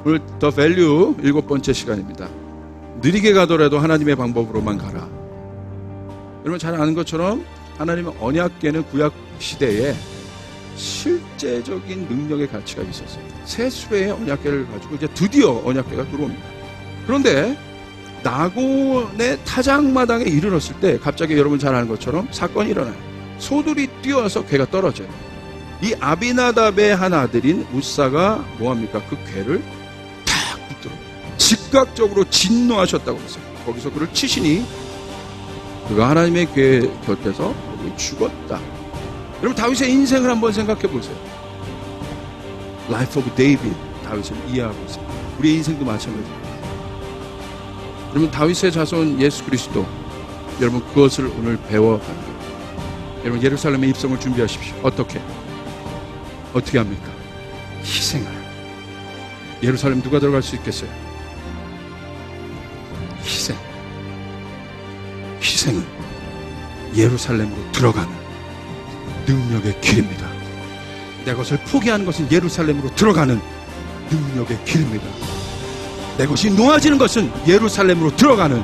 오늘 더 밸류 7번째 시간입니다. 느리게 가더라도 하나님의 방법으로만 가라. 여러분 잘 아는 것처럼 하나님의 언약궤는 구약 시대에 실제적인 능력의 가치가 있었어요. 새 수레의 언약궤를 가지고 이제 드디어 언약궤가 들어옵니다. 그런데 나곤의 타작마당에 이르렀을 때 갑자기 여러분 잘 아는 것처럼 사건이 일어나요. 소들이 뛰어와서 궤가 떨어져요. 이 아비나답의 한 아들인 우사가 뭐합니까? 그 궤를 탁 붙들어요. 즉각적으로 진노하셨다고 했어요. 거기서 그를 치시니 그가 하나님의 궤 곁에서 거기 죽었다. 여러분 다윗의 인생을 한번 생각해 보세요. Life of David, 다윗을 이해하고 있어요. 우리의 인생도 마찬가지입니다. 여러분 다윗의 자손 예수 그리스도, 여러분 그것을 오늘 배워갑니다. 여러분 예루살렘의 입성을 준비하십시오. 어떻게 합니까? 희생하라. 예루살렘 누가 들어갈 수 있겠어요? 희생은 예루살렘으로 들어가는 능력의 길입니다. 내 것을 포기하는 것은 예루살렘으로 들어가는 능력의 길입니다. 내 것이 놓아지는 것은 예루살렘으로 들어가는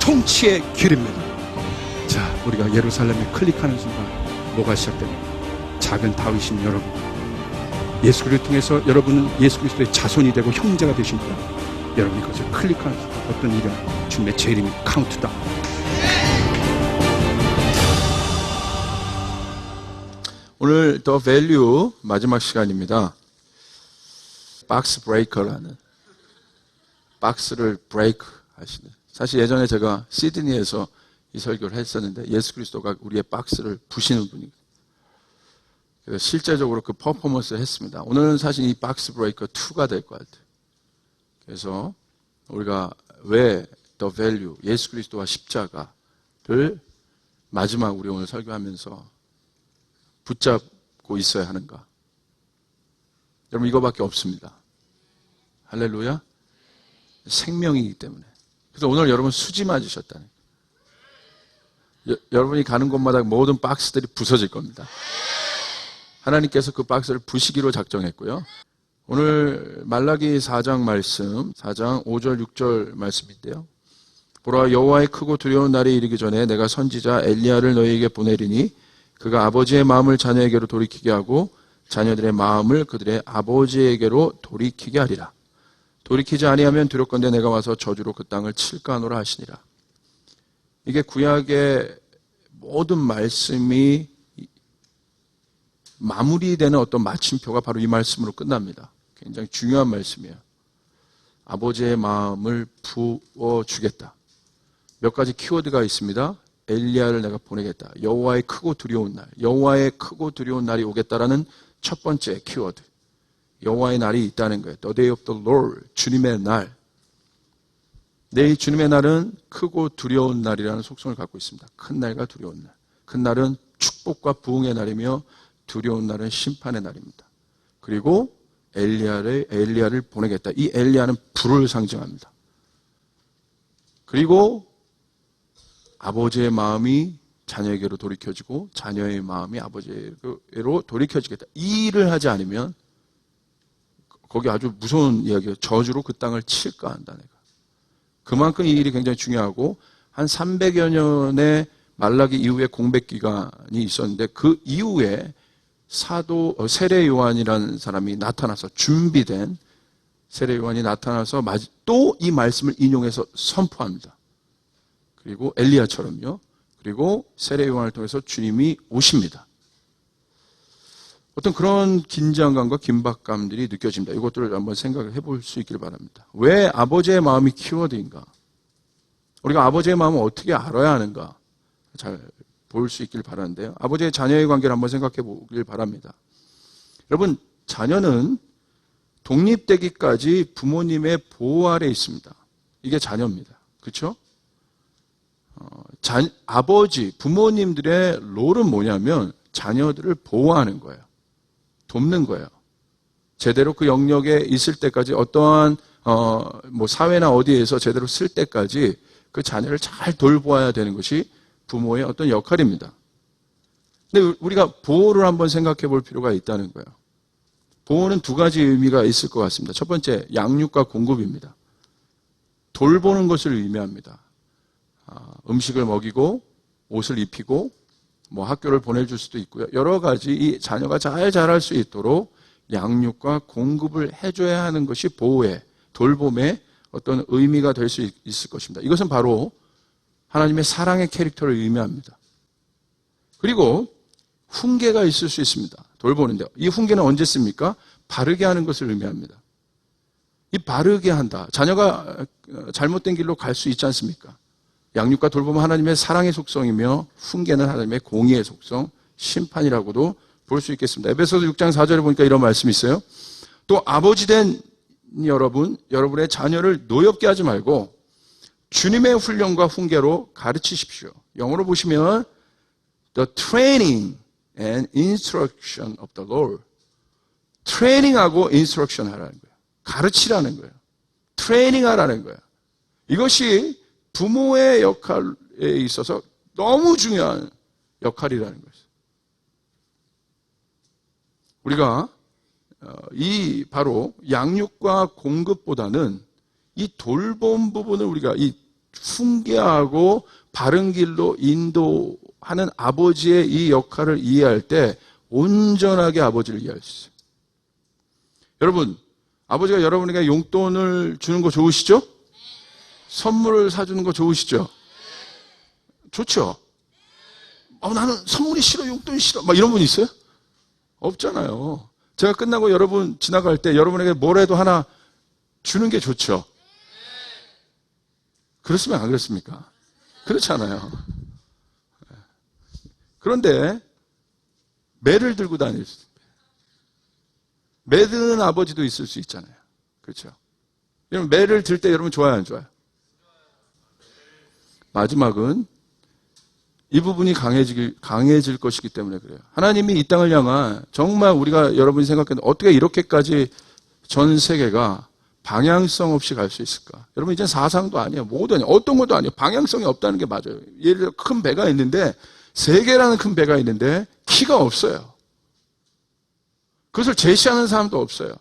통치의 길입니다. 자, 우리가 예루살렘에 클릭하는 순간 뭐가 시작됩니까? 작은 다윗인 여러분, 예수 그리스도를 통해서 여러분은 예수 그리스도의 자손이 되고 형제가 되십니다. 여러분이 그것을 클릭하는 순간 어떤 일은 주님의 제 이름이 카운트다운. 오늘 더 밸류 마지막 시간입니다. 박스 브레이커라는, 박스를 브레이크 하시는, 사실 예전에 제가 시드니에서 이 설교를 했었는데 예수 그리스도가 우리의 박스를 부시는 분이에요. 그래서 실제적으로 그 퍼포먼스를 했습니다. 오늘은 사실 이 박스 브레이커 2가 될 것 같아요. 그래서 우리가 왜 더 밸류, 예수 그리스도와 십자가를 마지막 우리 오늘 설교하면서 붙잡고 있어야 하는가? 여러분 이거밖에 없습니다. 할렐루야. 생명이기 때문에. 그래서 오늘 여러분 수지 맞으셨다는, 여러분이 가는 곳마다 모든 박스들이 부서질 겁니다. 하나님께서 그 박스를 부시기로 작정했고요. 오늘 말라기 4장 말씀, 4장 5절 6절 말씀인데요. 보라, 여호와의 크고 두려운 날이 이르기 전에 내가 선지자 엘리야를 너희에게 보내리니 그가 아버지의 마음을 자녀에게로 돌이키게 하고 자녀들의 마음을 그들의 아버지에게로 돌이키게 하리라. 돌이키지 아니하면 두렵건대 내가 와서 저주로 그 땅을 칠까 하노라 하시니라. 이게 구약의 모든 말씀이 마무리되는 어떤 마침표가 바로 이 말씀으로 끝납니다. 굉장히 중요한 말씀이에요. 아버지의 마음을 부어주겠다. 몇 가지 키워드가 있습니다. 엘리야를 내가 보내겠다. 여호와의 크고 두려운 날, 여호와의 크고 두려운 날이 오겠다라는 첫 번째 키워드. 여호와의 날이 있다는 거예요. The day of the Lord, 주님의 날. 이 주님의 날은 크고 두려운 날이라는 속성을 갖고 있습니다. 큰 날과 두려운 날. 큰 날은 축복과 부흥의 날이며 두려운 날은 심판의 날입니다. 그리고 엘리야를 보내겠다. 이 엘리야는 불을 상징합니다. 그리고 아버지의 마음이 자녀에게로 돌이켜지고 자녀의 마음이 아버지에게로 돌이켜지겠다. 이 일을 하지 않으면 거기 아주 무서운 이야기예요. 저주로 그 땅을 칠까 한다. 내가. 그만큼 이 일이 굉장히 중요하고 한 300여 년의 말라기 이후에 공백 기간이 있었는데 그 이후에 사도 세례 요한이라는 사람이 나타나서 준비된 세례 요한이 나타나서 또 이 말씀을 인용해서 선포합니다. 그리고 엘리야처럼요. 그리고 세례 요한을 통해서 주님이 오십니다. 어떤 그런 긴장감과 긴박감들이 느껴집니다. 이것들을 한번 생각을 해볼 수 있길 바랍니다. 왜 아버지의 마음이 키워드인가? 우리가 아버지의 마음을 어떻게 알아야 하는가? 잘 볼 수 있길 바라는데요. 아버지의 자녀의 관계를 한번 생각해 보길 바랍니다. 여러분, 자녀는 독립되기까지 부모님의 보호 아래 있습니다. 이게 자녀입니다. 그렇죠? 아버지, 부모님들의 롤은 뭐냐면 자녀들을 보호하는 거예요. 돕는 거예요. 제대로 그 영역에 있을 때까지 어떠한 사회나 어디에서 제대로 쓸 때까지 그 자녀를 잘 돌보아야 되는 것이 부모의 어떤 역할입니다. 근데 우리가 보호를 한번 생각해 볼 필요가 있다는 거예요. 보호는 두 가지 의미가 있을 것 같습니다. 첫 번째, 양육과 공급입니다. 돌보는 것을 의미합니다. 음식을 먹이고 옷을 입히고 뭐 학교를 보내줄 수도 있고요. 여러 가지 이 자녀가 잘 자랄 수 있도록 양육과 공급을 해줘야 하는 것이 보호의, 돌봄의 어떤 의미가 될 수 있을 것입니다. 이것은 바로 하나님의 사랑의 캐릭터를 의미합니다. 그리고 훈계가 있을 수 있습니다. 돌보는데 이 훈계는 언제 씁니까? 바르게 하는 것을 의미합니다. 이 바르게 한다. 자녀가 잘못된 길로 갈 수 있지 않습니까? 양육과 돌봄은 하나님의 사랑의 속성이며 훈계는 하나님의 공의의 속성, 심판이라고도 볼 수 있겠습니다. 에베소서 6장 4절에 보니까 이런 말씀이 있어요. 또 아버지 된 여러분의 자녀를 노엽게 하지 말고 주님의 훈련과 훈계로 가르치십시오. 영어로 보시면 The training and instruction of the Lord. 트레이닝하고 인스트럭션 하라는 거예요. 가르치라는 거예요. 트레이닝 하라는 거예요. 이것이 부모의 역할에 있어서 너무 중요한 역할이라는 거예요. 우리가 이 바로 양육과 공급보다는 이 돌봄 부분을 우리가 이 훈계하고 바른 길로 인도하는 아버지의 이 역할을 이해할 때 온전하게 아버지를 이해할 수 있어요. 여러분, 아버지가 여러분에게 용돈을 주는 거 좋으시죠? 선물을 사주는 거 좋으시죠? 좋죠? 나는 선물이 싫어, 용돈이 싫어. 막 이런 분 있어요? 없잖아요. 제가 끝나고 여러분 지나갈 때 여러분에게 뭐라도 하나 주는 게 좋죠? 그렇습니까? 안 그렇습니까? 그렇잖아요. 그런데 매를 들고 다닐 수 있어요. 매 드는 아버지도 있을 수 있잖아요. 그렇죠? 여러분 매를 들 때 여러분 좋아요, 안 좋아요? 마지막은 이 부분이 강해질 것이기 때문에 그래요. 하나님이 이 땅을 향한 정말 우리가 여러분이 생각했는데 어떻게 이렇게까지 전 세계가 방향성 없이 갈 수 있을까? 여러분 이제 사상도 아니에요. 뭐도 아니에요. 어떤 것도 아니에요. 방향성이 없다는 게 맞아요. 예를 들어 큰 배가 있는데 세계라는 큰 배가 있는데 키가 없어요. 그것을 제시하는 사람도 없어요.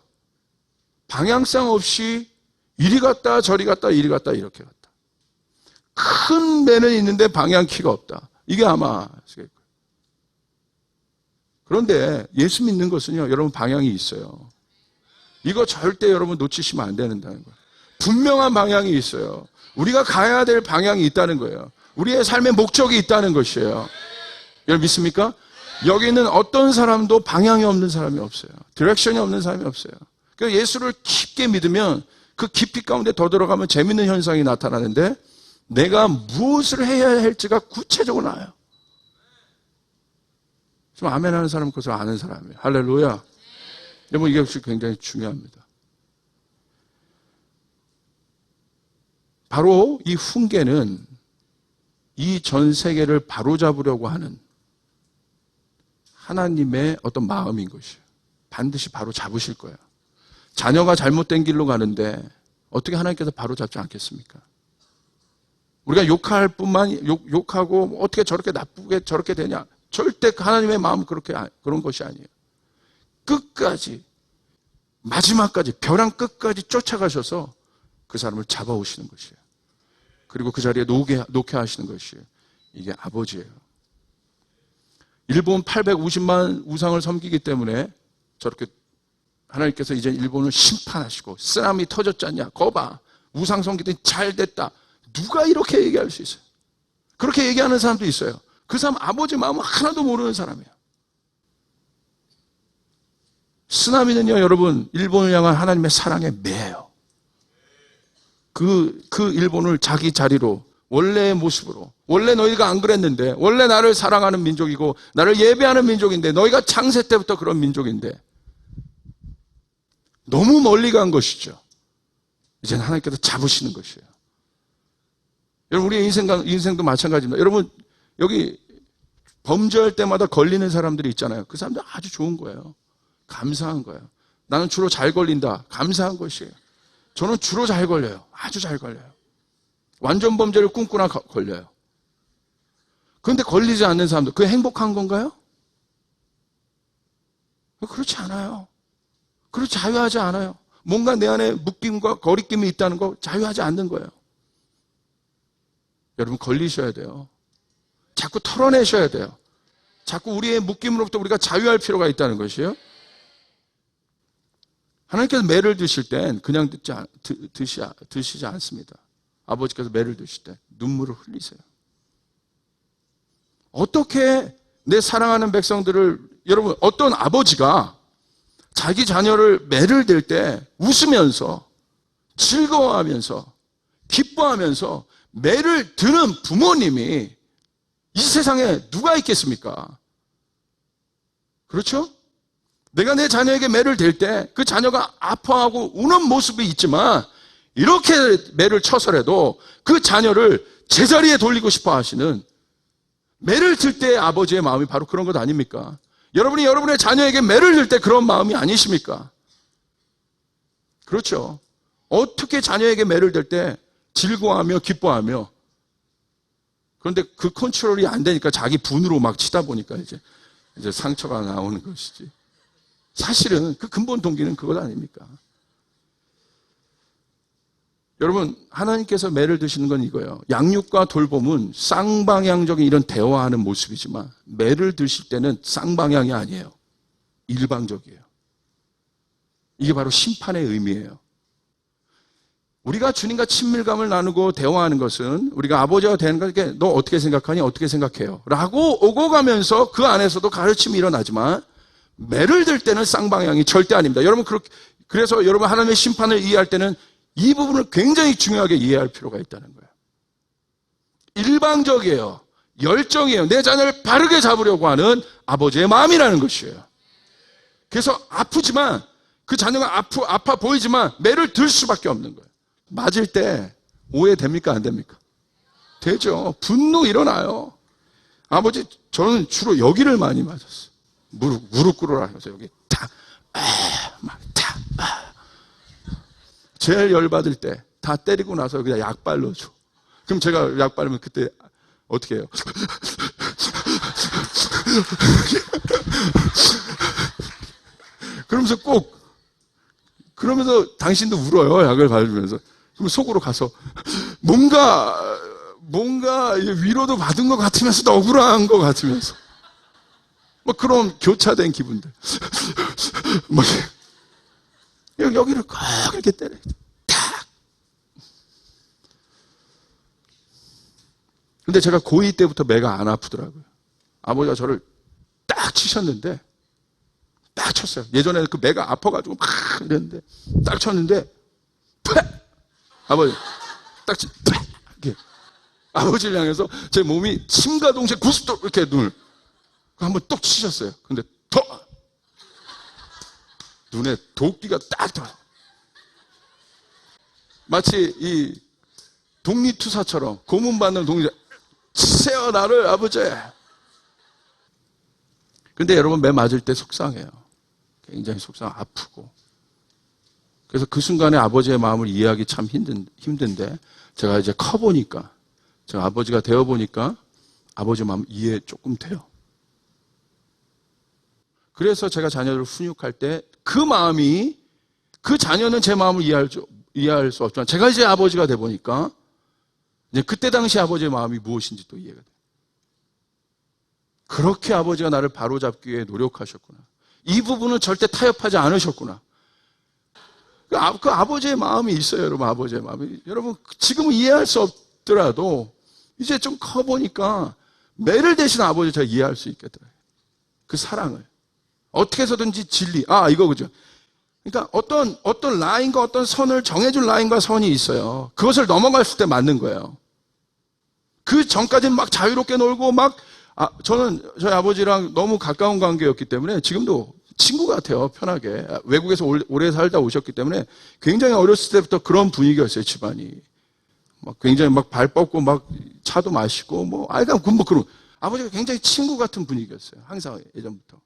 방향성 없이 이리 갔다 저리 갔다 이리 갔다 이렇게 갔다. 큰 배는 있는데 방향 키가 없다. 이게 아마 그런데 예수 믿는 것은요, 여러분 방향이 있어요. 이거 절대 여러분 놓치시면 안 된다는 거예요. 분명한 방향이 있어요. 우리가 가야 될 방향이 있다는 거예요. 우리의 삶의 목적이 있다는 것이에요. 여러분 믿습니까? 여기 있는 어떤 사람도 방향이 없는 사람이 없어요. 디렉션이 없는 사람이 없어요. 그러니까 예수를 깊게 믿으면 그 깊이 가운데 더 들어가면 재밌는 현상이 나타나는데 내가 무엇을 해야 할지가 구체적으로 나와요. 좀 아멘 하는 사람은 그것을 아는 사람이에요. 할렐루야. 여러분 이게 역시 굉장히 중요합니다. 바로 이 훈계는 이 전 세계를 바로잡으려고 하는 하나님의 어떤 마음인 것이에요. 반드시 바로 잡으실 거예요. 자녀가 잘못된 길로 가는데 어떻게 하나님께서 바로 잡지 않겠습니까? 우리가 욕할 뿐만 욕하고 어떻게 저렇게 나쁘게 저렇게 되냐? 절대 하나님의 마음은 그런 것이 아니에요. 끝까지 마지막까지 벼랑 끝까지 쫓아가셔서 그 사람을 잡아오시는 것이에요. 그리고 그 자리에 놓게 하시는 것이에요. 이게 아버지예요. 일본 850만 우상을 섬기기 때문에 저렇게 하나님께서 이제 일본을 심판하시고 쓰나미 터졌지 않냐? 거봐. 우상 섬기더니 잘 됐다. 누가 이렇게 얘기할 수 있어요? 그렇게 얘기하는 사람도 있어요. 그 사람 아버지 마음은 하나도 모르는 사람이에요. 쓰나미는요, 여러분, 일본을 향한 하나님의 사랑의 매예요. 그 일본을 자기 자리로, 원래의 모습으로, 원래 너희가 안 그랬는데, 원래 나를 사랑하는 민족이고, 나를 예배하는 민족인데, 너희가 창세 때부터 그런 민족인데, 너무 멀리 간 것이죠. 이제는 하나님께서 잡으시는 것이에요. 여러분, 우리의 인생도 마찬가지입니다. 여러분, 여기 범죄할 때마다 걸리는 사람들이 있잖아요. 그 사람들 아주 좋은 거예요. 감사한 거예요. 나는 주로 잘 걸린다. 감사한 것이에요. 저는 주로 잘 걸려요. 아주 잘 걸려요. 완전 범죄를 꿈꾸나 걸려요. 그런데 걸리지 않는 사람들, 그게 행복한 건가요? 그렇지 않아요. 그리고 자유하지 않아요. 뭔가 내 안에 묶임과 거리낌이 있다는 거 자유하지 않는 거예요. 여러분 걸리셔야 돼요. 자꾸 털어내셔야 돼요. 자꾸 우리의 묶임으로부터 우리가 자유할 필요가 있다는 것이에요. 하나님께서 매를 드실 땐 그냥 드시지 않습니다. 아버지께서 매를 드실 때 눈물을 흘리세요. 어떻게 내 사랑하는 백성들을, 여러분 어떤 아버지가 자기 자녀를 매를 댈 때 웃으면서 즐거워하면서 기뻐하면서 매를 드는 부모님이 이 세상에 누가 있겠습니까? 그렇죠? 내가 내 자녀에게 매를 댈 때 그 자녀가 아파하고 우는 모습이 있지만 이렇게 매를 쳐서라도 그 자녀를 제자리에 돌리고 싶어 하시는, 매를 들 때의 아버지의 마음이 바로 그런 것 아닙니까? 여러분이 여러분의 자녀에게 매를 들 때 그런 마음이 아니십니까? 그렇죠. 어떻게 자녀에게 매를 들 때 즐거워하며 기뻐하며, 그런데 그 컨트롤이 안 되니까 자기 분으로 막 치다 보니까 이제 상처가 나오는 것이지. 사실은 그 근본 동기는 그것 아닙니까? 여러분, 하나님께서 매를 드시는 건 이거예요. 양육과 돌봄은 쌍방향적인 이런 대화하는 모습이지만 매를 드실 때는 쌍방향이 아니에요. 일방적이에요. 이게 바로 심판의 의미예요. 우리가 주님과 친밀감을 나누고 대화하는 것은 우리가 아버지가 되는 거니까 너 어떻게 생각하니? 어떻게 생각해요? 라고 오고 가면서 그 안에서도 가르침이 일어나지만 매를 들 때는 쌍방향이 절대 아닙니다. 여러분, 그래서 여러분 하나님의 심판을 이해할 때는 이 부분을 굉장히 중요하게 이해할 필요가 있다는 거예요. 일방적이에요. 열정이에요. 내 자녀를 바르게 잡으려고 하는 아버지의 마음이라는 것이에요. 그래서 아프지만, 그 자녀가 아파 보이지만 매를 들 수밖에 없는 거예요. 맞을 때 오해됩니까? 안 됩니까? 되죠. 분노 일어나요. 아버지, 저는 주로 여기를 많이 맞았어요. 무릎 꿇으라 해서 여기 탁, 막 탁, 제일 열받을 때 다 때리고 나서 그냥 약 발라줘. 그럼 제가 약 바르면 그때 어떻게 해요? 그러면서 당신도 울어요. 약을 바르면서. 그럼 속으로 가서 뭔가 위로도 받은 것 같으면서도 억울한 것 같으면서. 뭐 그런 교차된 기분들. 뭐 여기를 꼭 이렇게 때려요. 탁. 근데 제가 고2 때부터 매가 안 아프더라고요. 아버지가 저를 딱 치셨는데, 딱 쳤어요. 예전에는 그 매가 아파가지고 막 이랬는데, 딱 쳤는데, 아버지, 딱 이렇게. 아버지를 향해서 제 몸이 침과 동시에 90도 이렇게 눈을 한번 똑 치셨어요. 근데 눈에 도끼가 딱 들어요. 마치 이 독립투사처럼 고문받는 독립자, 치세요 나를 아버지. 근데 여러분 매 맞을 때 속상해요. 굉장히 아프고. 그래서 그 순간에 아버지의 마음을 이해하기 참 힘든데 제가 이제 커보니까, 제가 아버지가 되어보니까 아버지 마음 이해 조금 돼요. 그래서 제가 자녀를 훈육할 때 그 마음이, 그 자녀는 제 마음을 이해할 수 없지만 제가 이제 아버지가 돼보니까 이제 그때 당시 아버지의 마음이 무엇인지 또 이해가 돼요. 그렇게 아버지가 나를 바로잡기 위해 노력하셨구나. 이 부분은 절대 타협하지 않으셨구나. 그 아버지의 마음이 있어요, 여러분. 아버지의 마음이. 여러분, 지금은 이해할 수 없더라도 이제 좀 커보니까 매를 대신 아버지 제가 이해할 수 있겠더라고요. 그 사랑을. 어떻게 해서든지 진리. 이거 그죠. 그러니까 어떤 라인과 어떤 선을 정해준 라인과 선이 있어요. 그것을 넘어갔을 때 맞는 거예요. 그 전까지는 막 자유롭게 놀고 저는 저희 아버지랑 너무 가까운 관계였기 때문에 지금도 친구 같아요. 편하게. 외국에서 오래 살다 오셨기 때문에 굉장히 어렸을 때부터 그런 분위기였어요, 집안이. 굉장히 발 뻗고 차도 마시고 그런. 아버지가 굉장히 친구 같은 분위기였어요. 항상 예전부터.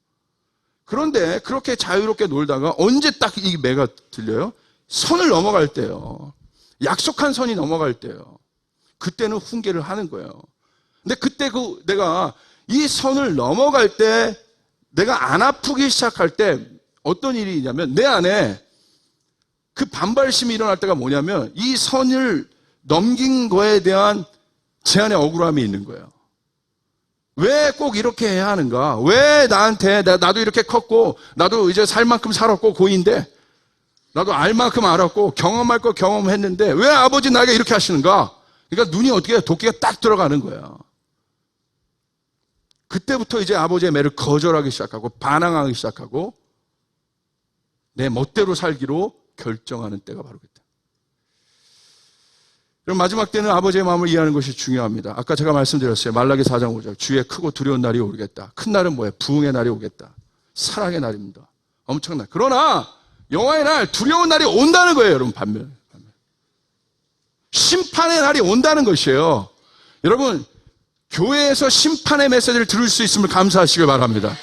그런데 그렇게 자유롭게 놀다가 언제 딱 이 매가 들려요? 선을 넘어갈 때요. 약속한 선이 넘어갈 때요. 그때는 훈계를 하는 거예요. 근데 그때 내가 이 선을 넘어갈 때, 내가 안 아프기 시작할 때 어떤 일이 있냐면 내 안에 그 반발심이 일어날 때가 뭐냐면 이 선을 넘긴 거에 대한 제 안에 억울함이 있는 거예요. 왜 꼭 이렇게 해야 하는가? 왜 나한테, 나도 이렇게 컸고, 나도 이제 살 만큼 살았고, 고인데, 나도 알 만큼 알았고, 경험할 거 경험했는데, 왜 아버지 나에게 이렇게 하시는가? 그러니까 눈이 어떻게, 도끼가 딱 들어가는 거야. 그때부터 이제 아버지의 매를 거절하기 시작하고, 반항하기 시작하고, 내 멋대로 살기로 결정하는 때가 바로 그때. 그럼 마지막 때는 아버지의 마음을 이해하는 것이 중요합니다. 아까 제가 말씀드렸어요. 말라기 4장 5절. 주의 크고 두려운 날이 오겠다. 큰 날은 뭐예요? 부흥의 날이 오겠다. 사랑의 날입니다. 엄청나. 그러나 여호와의 날, 두려운 날이 온다는 거예요. 여러분 반면. 심판의 날이 온다는 것이에요. 여러분 교회에서 심판의 메시지를 들을 수 있음을 감사하시길 바랍니다.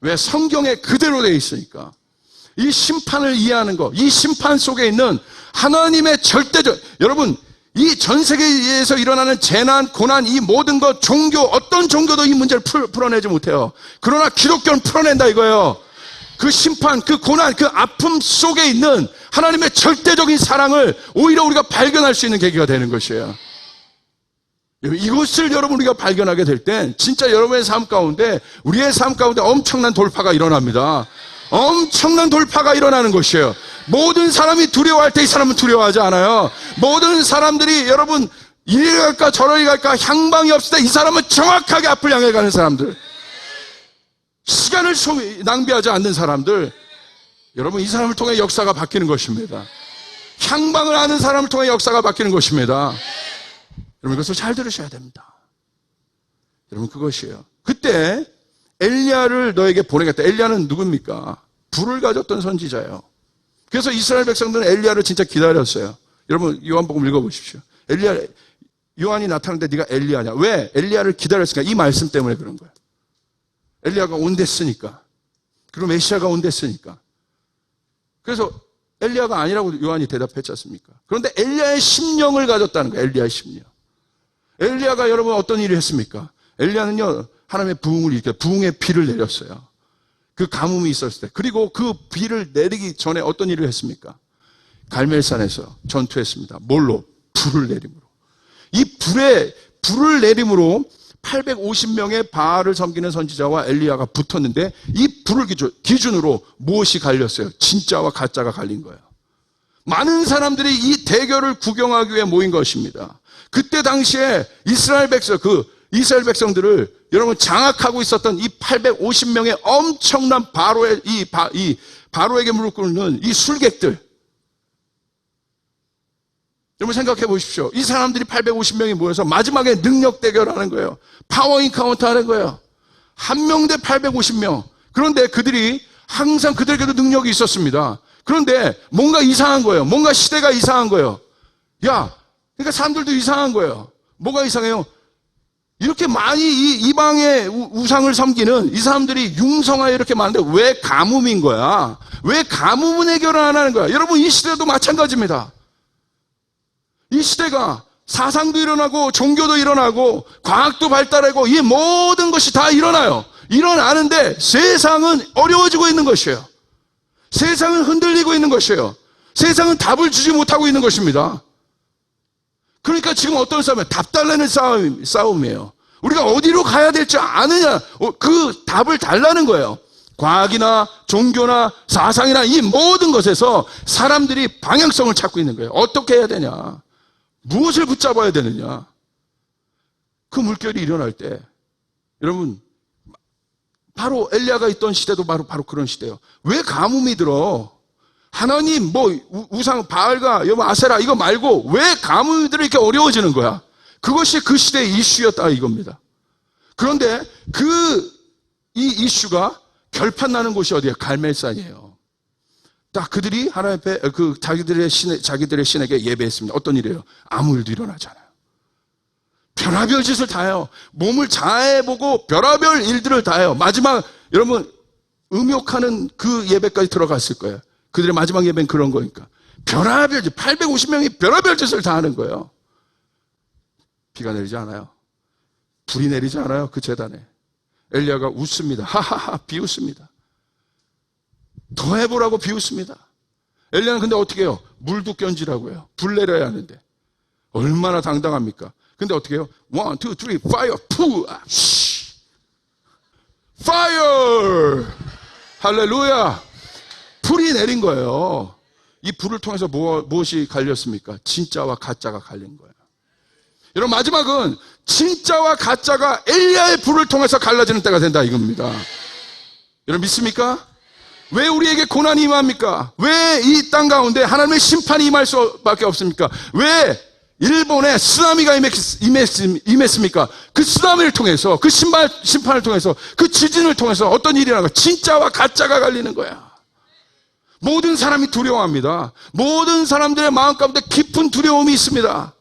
왜? 성경에 그대로 되어 있으니까. 이 심판을 이해하는 것, 이 심판 속에 있는 하나님의 절대적, 여러분, 이 전 세계에서 일어나는 재난, 고난, 이 모든 것, 종교, 어떤 종교도 이 문제를 풀어내지 못해요. 그러나 기독교는 풀어낸다 이거예요. 그 심판, 그 고난, 그 아픔 속에 있는 하나님의 절대적인 사랑을 오히려 우리가 발견할 수 있는 계기가 되는 것이에요. 이것을 여러분 우리가 발견하게 될 땐 진짜 여러분의 삶 가운데, 우리의 삶 가운데 엄청난 돌파가 일어납니다. 엄청난 돌파가 일어나는 것이에요. 모든 사람이 두려워할 때 이 사람은 두려워하지 않아요. 모든 사람들이 여러분 이리 갈까 저리 갈까 향방이 없을 때 이 사람은 정확하게 앞을 향해 가는 사람들, 시간을 낭비하지 않는 사람들, 여러분 이 사람을 통해 역사가 바뀌는 것입니다. 향방을 아는 사람을 통해 역사가 바뀌는 것입니다. 여러분 이것을 잘 들으셔야 됩니다. 여러분 그것이에요. 그때 엘리야를 너에게 보내겠다. 엘리야는 누굽니까? 불을 가졌던 선지자예요. 그래서 이스라엘 백성들은 엘리야를 진짜 기다렸어요. 여러분 요한복음 읽어보십시오. 요한이 나타났는데 네가 엘리야냐? 왜? 엘리야를 기다렸으니까. 이 말씀 때문에 그런 거야. 엘리야가 온댔으니까. 그리고 메시아가 온댔으니까. 그래서 엘리야가 아니라고 요한이 대답했지 않습니까? 그런데 엘리야의 심령을 가졌다는 거예요. 엘리야의 심령. 엘리야가 여러분 어떤 일을 했습니까? 엘리야는요, 하나님의 부흥을 일으켜 부흥의 비를 내렸어요. 그 가뭄이 있었을 때. 그리고 그 비를 내리기 전에 어떤 일을 했습니까? 갈멜산에서 전투했습니다. 뭘로? 불을 내림으로. 이 불을 내림으로 850명의 바알을 섬기는 선지자와 엘리야가 붙었는데, 이 불을 기준으로 무엇이 갈렸어요? 진짜와 가짜가 갈린 거예요. 많은 사람들이 이 대결을 구경하기 위해 모인 것입니다. 그때 당시에 이스라엘 백성들을 여러분 장악하고 있었던 이 850명의 엄청난 바로에게 무릎 꿇는 이 술객들, 여러분 생각해 보십시오. 이 사람들이 850명이 모여서 마지막에 능력 대결하는 거예요. 파워 인카운트 하는 거예요. 한 명 대 850명. 그런데 그들이 항상 그들에게도 능력이 있었습니다. 그런데 뭔가 이상한 거예요. 뭔가 시대가 이상한 거예요. 그러니까 사람들도 이상한 거예요. 뭐가 이상해요? 이렇게 많이 이 이방의 우상을 섬기는 이 사람들이 융성하여 이렇게 많은데 왜 가뭄인 거야? 왜 가뭄은 해결을 안 하는 거야? 여러분 이 시대도 마찬가지입니다. 이 시대가 사상도 일어나고 종교도 일어나고 과학도 발달하고 이 모든 것이 다 일어나요. 일어나는데 세상은 어려워지고 있는 것이에요. 세상은 흔들리고 있는 것이에요. 세상은 답을 주지 못하고 있는 것입니다. 그러니까 지금 어떤 싸움이에요? 답 달라는 싸움이에요. 우리가 어디로 가야 될지 아느냐, 그 답을 달라는 거예요. 과학이나 종교나 사상이나 이 모든 것에서 사람들이 방향성을 찾고 있는 거예요. 어떻게 해야 되냐? 무엇을 붙잡아야 되느냐? 그 물결이 일어날 때, 여러분, 바로 엘리야가 있던 시대도 바로 그런 시대예요. 왜 가뭄이 들어? 하나님, 우상, 바알과 아세라 이거 말고 왜 가뭄이 들어 이렇게 어려워지는 거야? 그것이 그 시대의 이슈였다 이겁니다. 그런데 이 이슈가 결판나는 곳이 어디예요? 갈멜산이에요. 딱 그들이 하나님 앞에 자기들의 신에게 예배했습니다. 어떤 일이에요? 아무 일도 일어나잖아요. 별의별 짓을 다 해요. 몸을 자해보고 별의별 일들을 다 해요. 마지막 여러분 음욕하는 그 예배까지 들어갔을 거예요. 그들의 마지막 예배는 그런 거니까. 별의별 짓, 850명이 별의별 짓을 다 하는 거예요. 비가 내리지 않아요. 불이 내리지 않아요. 그 제단에. 엘리야가 웃습니다. 하하하 비웃습니다. 더 해보라고 비웃습니다. 엘리야는 근데 어떻게 해요? 물도 견지라고 해요. 불 내려야 하는데. 얼마나 당당합니까? 근데 어떻게 해요? 1, 2, 3, 파이어, 푸! 파이어! 할렐루야! 불이 내린 거예요. 이 불을 통해서 무엇이 갈렸습니까? 진짜와 가짜가 갈린 거예요. 여러분, 마지막은 진짜와 가짜가 엘리야의 불을 통해서 갈라지는 때가 된다 이겁니다. 여러분 믿습니까? 왜 우리에게 고난이 임합니까? 왜 이 땅 가운데 하나님의 심판이 임할 수밖에 없습니까? 왜 일본에 쓰나미가 임했습니까? 그 쓰나미를 통해서, 그 심판을 통해서, 그 지진을 통해서 어떤 일이 일어나고 진짜와 가짜가 갈리는 거야. 모든 사람이 두려워합니다. 모든 사람들의 마음 가운데 깊은 두려움이 있습니다.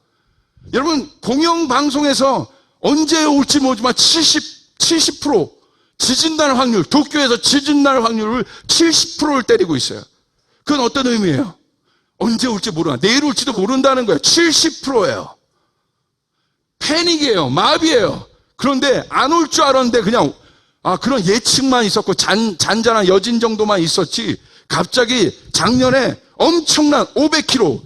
여러분, 공영방송에서 언제 올지 모르지만 70% 지진 날 확률, 도쿄에서 지진 날 확률을 70%를 때리고 있어요. 그건 어떤 의미예요? 언제 올지 모르나, 내일 올지도 모른다는 거예요. 70%예요. 패닉이에요. 마비예요. 그런데 안 올 줄 알았는데 그냥 그런 예측만 있었고 잔잔한 여진 정도만 있었지, 갑자기 작년에 엄청난 500km,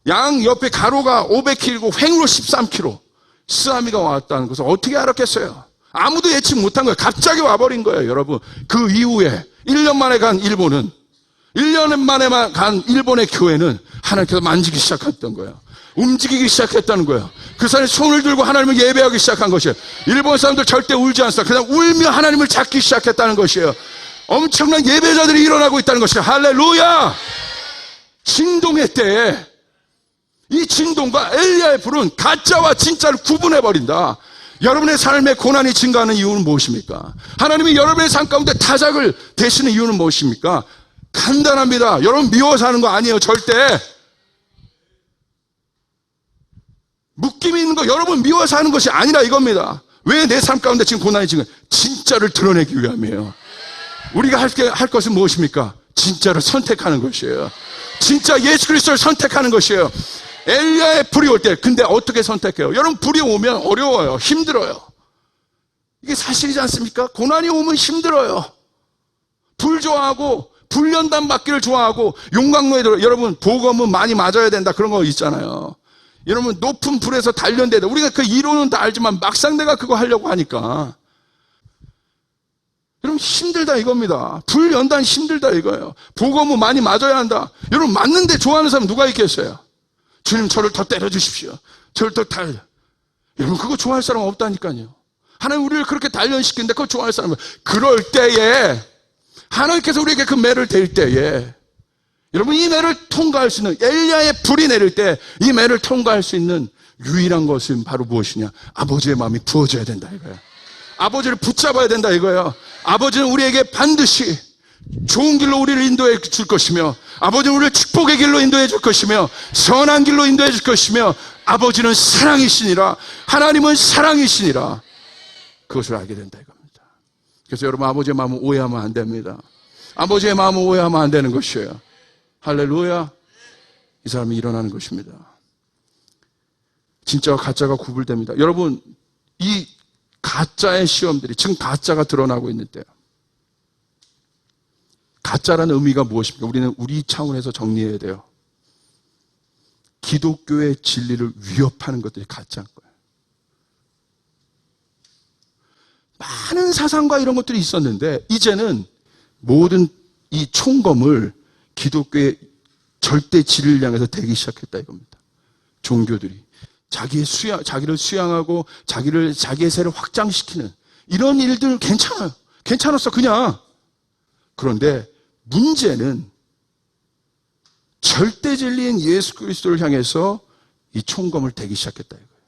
양 옆에 가로가 500km고 횡으로 13km 쓰나미가 왔다는 것을 어떻게 알았겠어요? 아무도 예측 못한 거예요. 갑자기 와버린 거예요, 여러분. 그 이후에 1년 만에 간 일본은, 1년 만에 간 일본의 교회는 하나님께서 만지기 시작했던 거예요. 움직이기 시작했다는 거예요. 그 사람이 손을 들고 하나님을 예배하기 시작한 것이에요. 일본 사람들 절대 울지 않았어요. 그냥 울며 하나님을 찾기 시작했다는 것이에요. 엄청난 예배자들이 일어나고 있다는 것이에요. 할렐루야! 진동의 때에 이 진동과 엘리야의 불은 가짜와 진짜를 구분해버린다. 여러분의 삶에 고난이 증가하는 이유는 무엇입니까? 하나님이 여러분의 삶 가운데 타작을 대시는 이유는 무엇입니까? 간단합니다. 여러분 미워서 하는 거 아니에요. 절대. 묶임이 있는 거 여러분 미워서 하는 것이 아니라 이겁니다. 왜 내 삶 가운데 지금 고난이 증가? 진짜를 드러내기 위함이에요. 우리가 할 것은 무엇입니까? 진짜를 선택하는 것이에요. 진짜 예수 그리스도를 선택하는 것이에요. 엘리야의 불이 올 때, 근데 어떻게 선택해요? 여러분, 불이 오면 어려워요. 힘들어요. 이게 사실이지 않습니까? 고난이 오면 힘들어요. 불 좋아하고, 불연단 받기를 좋아하고, 용광로에 들어, 여러분, 복음은 많이 맞아야 된다. 그런 거 있잖아요. 여러분, 높은 불에서 단련돼야 돼. 우리가 그 이론은 다 알지만, 막상 내가 그거 하려고 하니까. 여러분, 힘들다 이겁니다. 불연단 힘들다 이거예요. 복음은 많이 맞아야 한다. 여러분, 맞는데 좋아하는 사람 누가 있겠어요? 주님, 저를 더 때려주십시오. 저를 더 여러분, 그거 좋아할 사람 없다니까요. 하나님 우리를 그렇게 단련시키는데 그거 좋아할 사람은, 그럴 때에 하나님께서 우리에게 그 매를 댈 때에, 여러분, 이 매를 통과할 수 있는, 엘리야의 불이 내릴 때 이 매를 통과할 수 있는 유일한 것은 바로 무엇이냐? 아버지의 마음이 부어져야 된다 이거예요. 아버지를 붙잡아야 된다 이거예요. 아버지는 우리에게 반드시 좋은 길로 우리를 인도해 줄 것이며, 아버지는 우리를 축복의 길로 인도해 줄 것이며, 선한 길로 인도해 줄 것이며, 아버지는 사랑이시니라. 하나님은 사랑이시니라. 그것을 알게 된다 이겁니다. 그래서 여러분, 아버지의 마음을 오해하면 안 됩니다. 아버지의 마음을 오해하면 안 되는 것이에요. 할렐루야. 이 사람이 일어나는 것입니다. 진짜와 가짜가 구분됩니다. 여러분, 이 가짜의 시험들이, 지금 가짜가 드러나고 있는 때요. 가짜라는 의미가 무엇입니까? 우리는 우리 차원에서 정리해야 돼요. 기독교의 진리를 위협하는 것들이 가짜인 거예요. 많은 사상과 이런 것들이 있었는데 이제는 모든 이 총검을 기독교의 절대 진리를 향해서 대기 시작했다 이겁니다. 종교들이 자기를 수양하고 자기의 세를 확장시키는 이런 일들은 괜찮아요. 괜찮았어 그냥. 그런데 문제는 절대 진리인 예수 그리스도를 향해서 이 총검을 대기 시작했다 이거예요.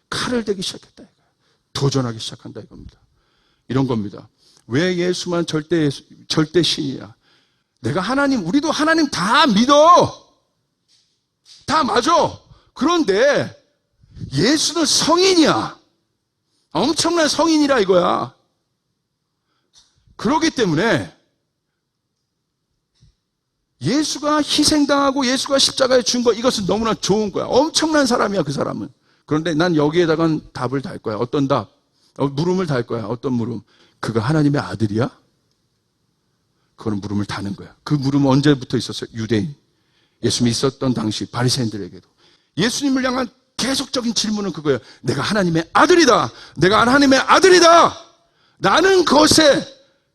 칼을 대기 시작했다 이거예요. 도전하기 시작한다 이겁니다. 이런 겁니다. 왜 예수만 절대 신이야? 내가 하나님, 우리도 하나님 다 믿어. 다 맞아. 그런데 예수는 성인이야. 엄청난 성인이라 이거야. 그렇기 때문에 예수가 희생당하고 예수가 십자가에 준 거, 이것은 너무나 좋은 거야. 엄청난 사람이야 그 사람은. 그런데 난 여기에다가 답을 달 거야. 어떤 답? 물음을 달 거야. 어떤 물음? 그가 하나님의 아들이야? 그거는 물음을 다는 거야. 그 물음은 언제부터 있었어요? 유대인, 예수님이 있었던 당시 바리새인들에게도. 예수님을 향한 계속적인 질문은 그거예요. 내가 하나님의 아들이다. 내가 하나님의 아들이다. 라는 것에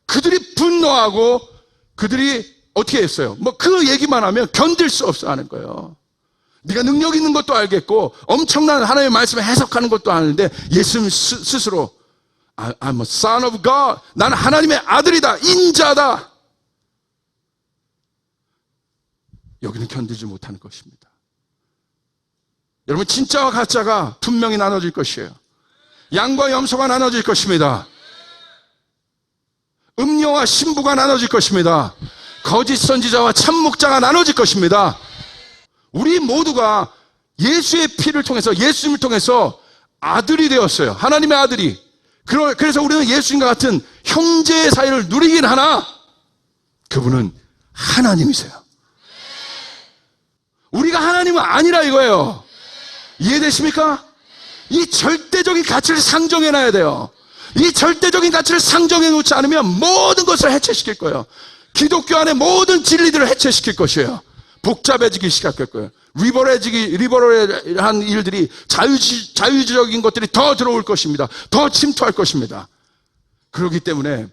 그들이 분노하고 그들이 어떻게 했어요? 뭐 그 얘기만 하면 견딜 수 없어 하는 거예요. 네가 능력 있는 것도 알겠고 엄청난 하나님의 말씀을 해석하는 것도 아는데 예수님 스스로 I'm a son of God. 나는 하나님의 아들이다. 인자다. 여기는 견디지 못하는 것입니다. 여러분, 진짜와 가짜가 분명히 나눠질 것이에요. 양과 염소가 나눠질 것입니다. 음료와 신부가 나눠질 것입니다. 거짓 선지자와 참 목자가 나눠질 것입니다. 우리 모두가 예수의 피를 통해서, 예수님을 통해서 아들이 되었어요. 하나님의 아들이. 그래서 우리는 예수님과 같은 형제의 사이를 누리긴 하나 그분은 하나님이세요. 우리가 하나님은 아니라 이거예요. 이해되십니까? 이 절대적인 가치를 상정해놔야 돼요. 이 절대적인 가치를 상정해 놓지 않으면 모든 것을 해체시킬 거예요. 기독교 안에 모든 진리들을 해체시킬 것이에요. 복잡해지기 시작할 거예요. 리버럴한 일들이 자유주의적인 것들이 더 들어올 것입니다. 더 침투할 것입니다. 그렇기 때문에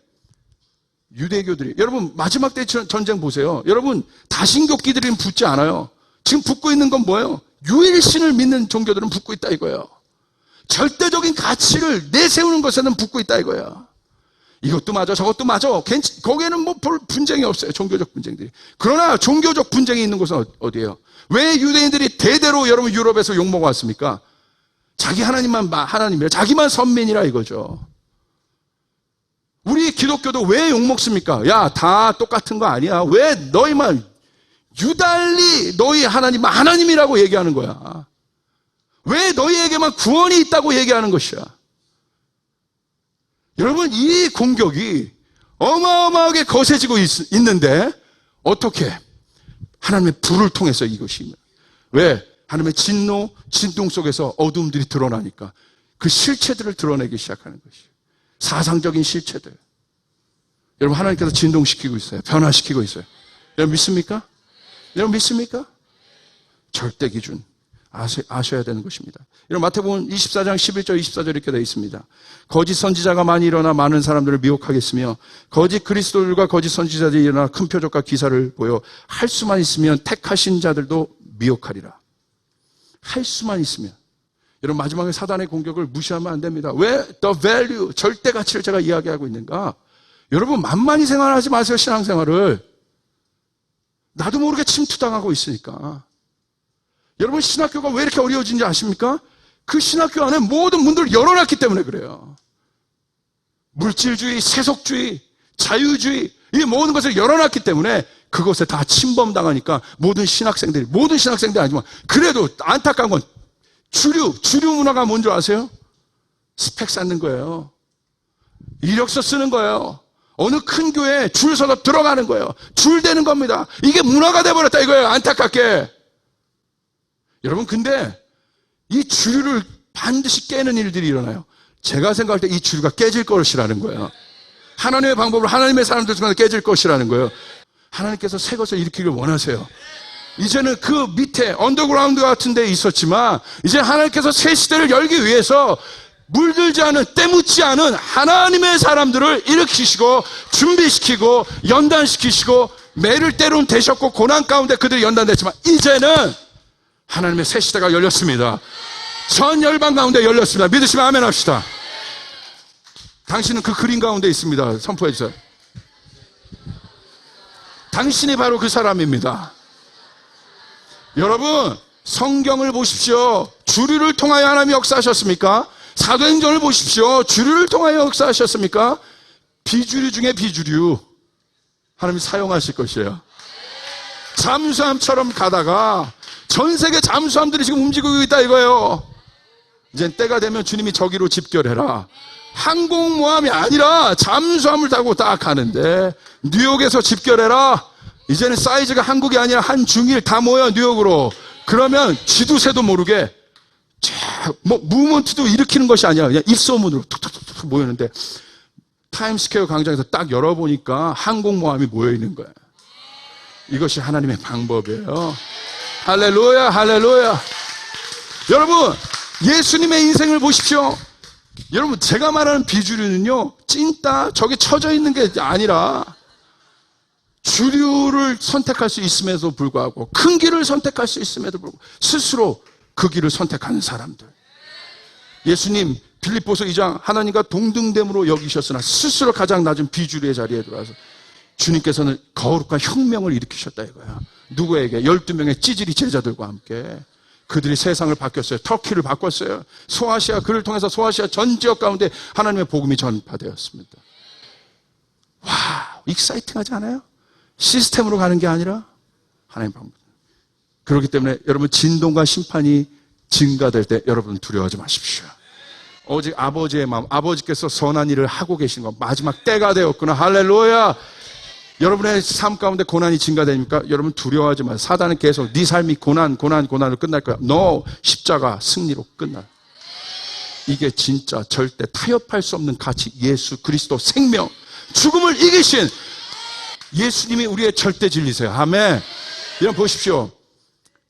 유대교들이, 여러분 마지막 때 전쟁 보세요. 여러분 다신교끼들은 붙지 않아요. 지금 붙고 있는 건 뭐예요? 유일신을 믿는 종교들은 붙고 있다 이거예요. 절대적인 가치를 내세우는 것에는 붙고 있다 이거예요. 이것도 맞아 저것도 맞아. 거기에는 뭐 볼 분쟁이 없어요. 종교적 분쟁들이. 그러나 종교적 분쟁이 있는 곳은 어디예요? 왜 유대인들이 대대로 여러분 유럽에서 욕먹어왔습니까? 자기 하나님만 하나님이라, 자기만 선민이라 이거죠. 우리 기독교도 왜 욕먹습니까? 야, 다 똑같은 거 아니야. 왜 너희만 유달리 너희 하나님만 하나님이라고 얘기하는 거야? 왜 너희에게만 구원이 있다고 얘기하는 것이야? 여러분, 이 공격이 어마어마하게 거세지고 있는데 어떻게? 하나님의 불을 통해서 이것이. 왜? 하나님의 진노, 진동 속에서 어둠들이 드러나니까 그 실체들을 드러내기 시작하는 것이에요. 사상적인 실체들. 여러분, 하나님께서 진동시키고 있어요. 변화시키고 있어요. 여러분 믿습니까? 여러분 믿습니까? 절대 기준 아셔야 되는 것입니다. 여러분 마태복음 24장 11절 24절 이렇게 되어 있습니다. 거짓 선지자가 많이 일어나 많은 사람들을 미혹하겠으며 거짓 그리스도들과 거짓 선지자들이 일어나 큰 표적과 기사를 보여 할 수만 있으면 택하신 자들도 미혹하리라. 할 수만 있으면. 여러분 마지막에 사단의 공격을 무시하면 안 됩니다. 왜? The value, 절대 가치를 제가 이야기하고 있는가? 여러분 만만히 생활하지 마세요. 신앙생활을. 나도 모르게 침투당하고 있으니까. 여러분 신학교가 왜 이렇게 어려워진지 아십니까? 그 신학교 안에 모든 문들을 열어놨기 때문에 그래요. 물질주의, 세속주의, 자유주의, 이 모든 것을 열어놨기 때문에 그것에 다 침범당하니까 모든 신학생들이 아니지만 그래도 안타까운 건 주류 문화가 뭔지 아세요? 스펙 쌓는 거예요. 이력서 쓰는 거예요. 어느 큰 교회에 줄 서서 들어가는 거예요. 줄 대는 겁니다. 이게 문화가 돼버렸다 이거예요. 안타깝게. 여러분 근데 이 주류를 반드시 깨는 일들이 일어나요. 제가 생각할 때 이 주류가 깨질 것이라는 거예요. 하나님의 방법으로 하나님의 사람들 중에 깨질 것이라는 거예요. 하나님께서 새 것을 일으키길 원하세요. 이제는 그 밑에 언더그라운드 같은 데 있었지만 이제 하나님께서 새 시대를 열기 위해서 물들지 않은, 때묻지 않은 하나님의 사람들을 일으키시고 준비시키고 연단시키시고 매를 때론 되셨고 고난 가운데 그들이 연단됐지만 이제는 하나님의 새 시대가 열렸습니다. 전 열방 가운데 열렸습니다. 믿으시면 아멘 합시다. 당신은 그 그림 가운데 있습니다. 선포해 주세요. 당신이 바로 그 사람입니다. 여러분 성경을 보십시오. 주류를 통하여 하나님이 역사하셨습니까? 사도행전을 보십시오. 주류를 통하여 역사하셨습니까? 비주류 중에 비주류 하나님이 사용하실 것이에요. 잠수함처럼 가다가 전 세계 잠수함들이 지금 움직이고 있다 이거예요. 이제 때가 되면 주님이 저기로 집결해라. 항공모함이 아니라 잠수함을 타고 딱 가는데 뉴욕에서 집결해라. 이제는 사이즈가 한국이 아니라 한중일 다 모여 뉴욕으로. 그러면 쥐두새도 모르게 뭐 무브먼트도 일으키는 것이 아니라 그냥 입소문으로 툭툭툭 모이는데 타임스퀘어 광장에서 딱 열어보니까 항공모함이 모여있는 거야. 이것이 하나님의 방법이에요. 할렐루야, 할렐루야. 여러분, 예수님의 인생을 보십시오. 여러분, 제가 말하는 비주류는요, 찐따 저기 쳐져 있는 게 아니라 주류를 선택할 수 있음에도 불구하고, 큰 길을 선택할 수 있음에도 불구하고 스스로 그 길을 선택하는 사람들. 예수님 빌립보서 2장, 하나님과 동등됨으로 여기셨으나 스스로 가장 낮은 비주류의 자리에 들어와서 주님께서는 거룩한 혁명을 일으키셨다 이거야. 누구에게? 12명의 찌질이 제자들과 함께. 그들이 세상을 바뀌었어요. 터키를 바꿨어요. 소아시아, 그를 통해서 소아시아 전 지역 가운데 하나님의 복음이 전파되었습니다. 와, 익사이팅하지 않아요? 시스템으로 가는 게 아니라 하나님 방법. 그렇기 때문에 여러분, 진동과 심판이 증가될 때 여러분 두려워하지 마십시오. 오직 아버지의 마음, 아버지께서 선한 일을 하고 계신 것, 마지막 때가 되었구나. 할렐루야. 여러분의 삶 가운데 고난이 증가되니까 여러분 두려워하지 마세요. 사단은 계속 네 삶이 고난으로 끝날 거야. No, 십자가 승리로 끝나. 이게 진짜 절대 타협할 수 없는 가치. 예수 그리스도 생명, 죽음을 이기신 예수님이 우리의 절대 진리세요. 아멘. 여러분 보십시오.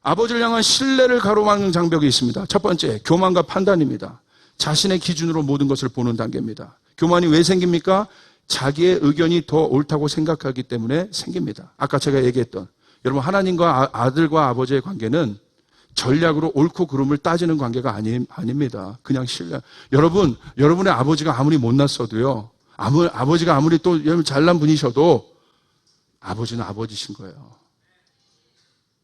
아버지를 향한 신뢰를 가로막는 장벽이 있습니다. 첫 번째, 교만과 판단입니다. 자신의 기준으로 모든 것을 보는 단계입니다. 교만이 왜 생깁니까? 자기의 의견이 더 옳다고 생각하기 때문에 생깁니다. 아까 제가 얘기했던, 여러분, 하나님과 아들과 아버지의 관계는 전략으로 옳고 그름을 따지는 관계가 아닙니다. 그냥 신뢰. 여러분의 아버지가 아무리 못났어도요, 아버지가 아무리 또 여러분 잘난 분이셔도 아버지는 아버지신 거예요.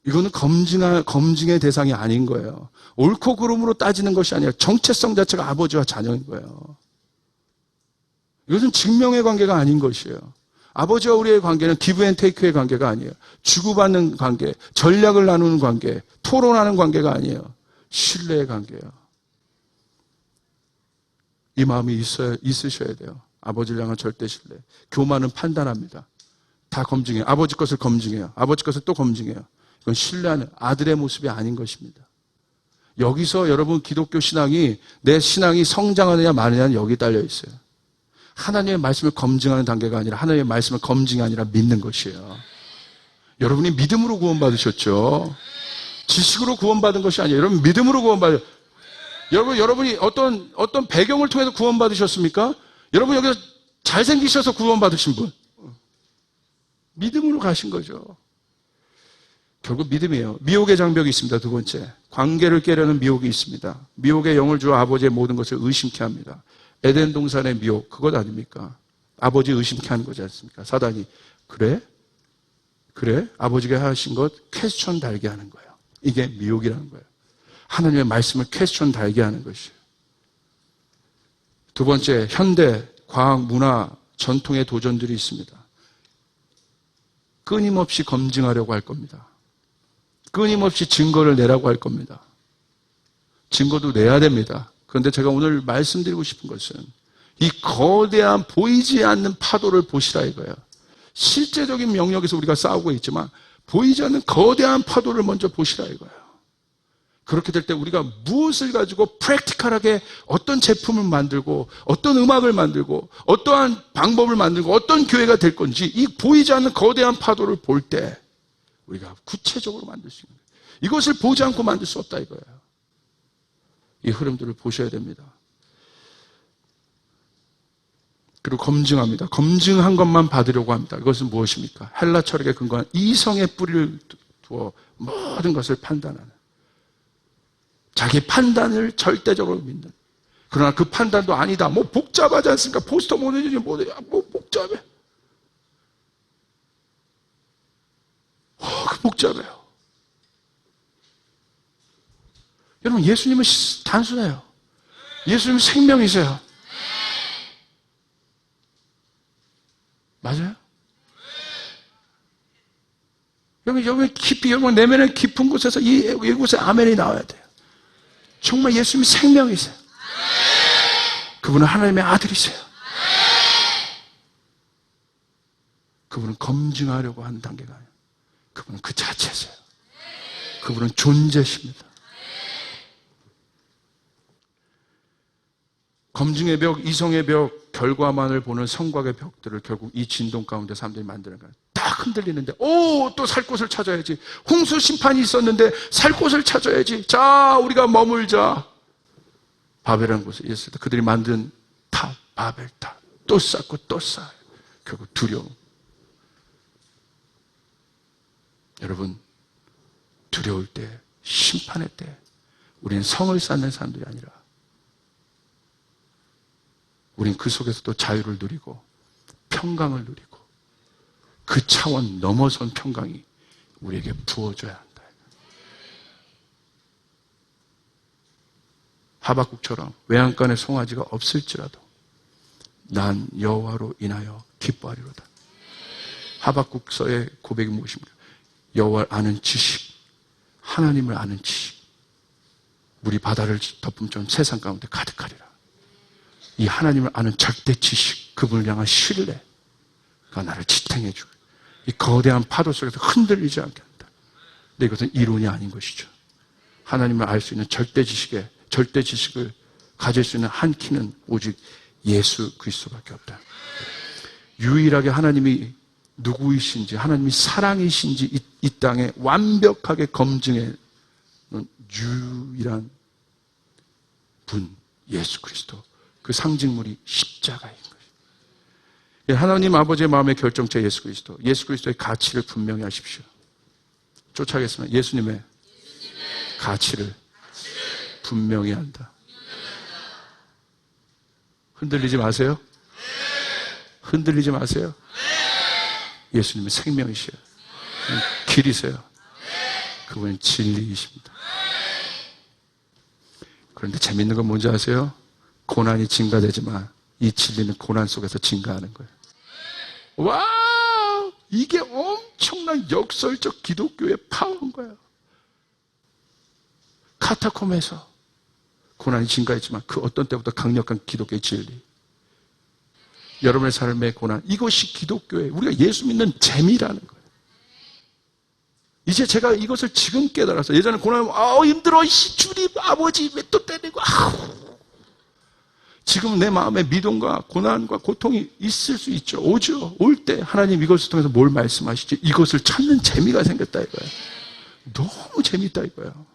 이거는 검증의 대상이 아닌 거예요. 옳고 그름으로 따지는 것이 아니라 정체성 자체가 아버지와 자녀인 거예요. 이것은 증명의 관계가 아닌 것이에요. 아버지와 우리의 관계는 기브 앤 테이크의 관계가 아니에요. 주고받는 관계, 전략을 나누는 관계, 토론하는 관계가 아니에요. 신뢰의 관계예요. 이 마음이 있으셔야 돼요. 아버지를 향한 절대 신뢰. 교만은 판단합니다. 다 검증해요. 아버지 것을 검증해요. 아버지 것을 또 검증해요. 이건 신뢰하는 아들의 모습이 아닌 것입니다. 여기서 여러분 기독교 신앙이, 내 신앙이 성장하느냐 마느냐는 여기 달려 있어요. 하나님의 말씀을 검증하는 단계가 아니라 하나님의 말씀을 검증이 아니라 믿는 것이에요. 여러분이 믿음으로 구원받으셨죠. 지식으로 구원받은 것이 아니에요. 여러분 믿음으로 구원받으셨어요. 여러분이 어떤 배경을 통해서 구원받으셨습니까? 여러분 여기서 잘생기셔서 구원받으신 분. 믿음으로 가신 거죠. 결국 믿음이에요. 미혹의 장벽이 있습니다. 두 번째, 관계를 깨려는 미혹이 있습니다. 미혹의 영을 주어 아버지의 모든 것을 의심케 합니다. 에덴 동산의 미혹, 그것 아닙니까? 아버지 의심케 하는 거지 않습니까? 사단이 그래? 아버지가 하신 것 퀘스천 달게 하는 거예요. 이게 미혹이라는 거예요. 하나님의 말씀을 퀘스천 달게 하는 것이에요. 두 번째, 현대 과학, 문화, 전통의 도전들이 있습니다. 끊임없이 검증하려고 할 겁니다. 끊임없이 증거를 내라고 할 겁니다. 증거도 내야 됩니다. 그런데 제가 오늘 말씀드리고 싶은 것은 이 거대한 보이지 않는 파도를 보시라 이거예요. 실제적인 영역에서 우리가 싸우고 있지만 보이지 않는 거대한 파도를 먼저 보시라 이거예요. 그렇게 될 때 우리가 무엇을 가지고 프랙티컬하게 어떤 제품을 만들고 어떤 음악을 만들고 어떠한 방법을 만들고 어떤 교회가 될 건지 이 보이지 않는 거대한 파도를 볼 때 우리가 구체적으로 만들 수 있는 거예요. 이것을 보지 않고 만들 수 없다 이거예요. 이 흐름들을 보셔야 됩니다. 그리고 검증합니다. 검증한 것만 받으려고 합니다. 이것은 무엇입니까? 헬라 철학에 근거한 이성의 뿌리를 두어 모든 것을 판단하는, 자기 판단을 절대적으로 믿는. 그러나 그 판단도 아니다. 뭐 복잡하지 않습니까? 포스터 모델이 뭐 복잡해. 그 복잡해요. 여러분, 예수님은 단순해요. 예수님은 생명이세요. 맞아요? 여러분 깊이, 여러분 내면의 깊은 곳에서 이곳에 아멘이 나와야 돼요. 정말 예수님이 생명이세요. 그분은 하나님의 아들이세요. 그분은 검증하려고 하는 단계가 아니에요. 그분은 그 자체세요. 그분은 존재십니다. 검증의 벽, 이성의 벽, 결과만을 보는 성곽의 벽들을 결국 이 진동 가운데 사람들이 만드는 거예요. 딱 흔들리는데 또 살 곳을 찾아야지. 홍수 심판이 있었는데 살 곳을 찾아야지. 자, 우리가 머물자. 바벨이라는 곳에 있을 때 그들이 만든 탑, 바벨 탑. 또 쌓고 또 쌓아요. 결국 두려움. 여러분, 두려울 때, 심판의 때 우리는 성을 쌓는 사람들이 아니라 우린 그 속에서도 자유를 누리고 평강을 누리고 그 차원 넘어선 평강이 우리에게 부어져야 한다. 하박국처럼 외양간에 송아지가 없을지라도 난 여호와로 인하여 기뻐하리로다. 하박국서의 고백이 무엇입니까? 여호와를 아는 지식, 하나님을 아는 지식. 물이 바다를 덮음처럼 세상 가운데 가득하리라. 이 하나님을 아는 절대 지식, 그분을 향한 신뢰가 나를 지탱해 주고 이 거대한 파도 속에서 흔들리지 않게 한다. 근데 이것은 이론이 아닌 것이죠. 하나님을 알 수 있는 절대 지식을 가질 수 있는 한 키는 오직 예수 그리스도밖에 없다. 유일하게 하나님이 누구이신지, 하나님이 사랑이신지 이 땅에 완벽하게 검증해 놓은 유일한 분, 예수 그리스도. 그 상징물이 십자가인 것입니다. 하나님 아버지의 마음의 결정체 예수 그리스도. 예수 그리스도의 가치를 분명히 하십시오. 쫓아가겠습니다. 예수님의 가치를 분명히 한다. 흔들리지 마세요. 흔들리지 마세요. 예수님은 생명이시여. 길이세요. 그분은 진리이십니다. 그런데 재밌는 건 뭔지 아세요? 고난이 증가되지만 이 진리는 고난 속에서 증가하는 거예요. 와, 이게 엄청난 역설적 기독교의 파워인 거예요. 카타콤에서 고난이 증가했지만 그 어떤 때보다 강력한 기독교의 진리. 여러분의 삶의 고난, 이것이 기독교의 우리가 예수 믿는 재미라는 거예요. 이제 제가 이것을 지금 깨달아서 예전에 고난하면 힘들어, 주님 아버지 왜 또 때리고 지금 내 마음에 미동과 고난과 고통이 있을 수 있죠. 오죠. 올 때 하나님 이것을 통해서 뭘 말씀하시지? 이것을 찾는 재미가 생겼다 이거예요. 너무 재밌다 이거예요.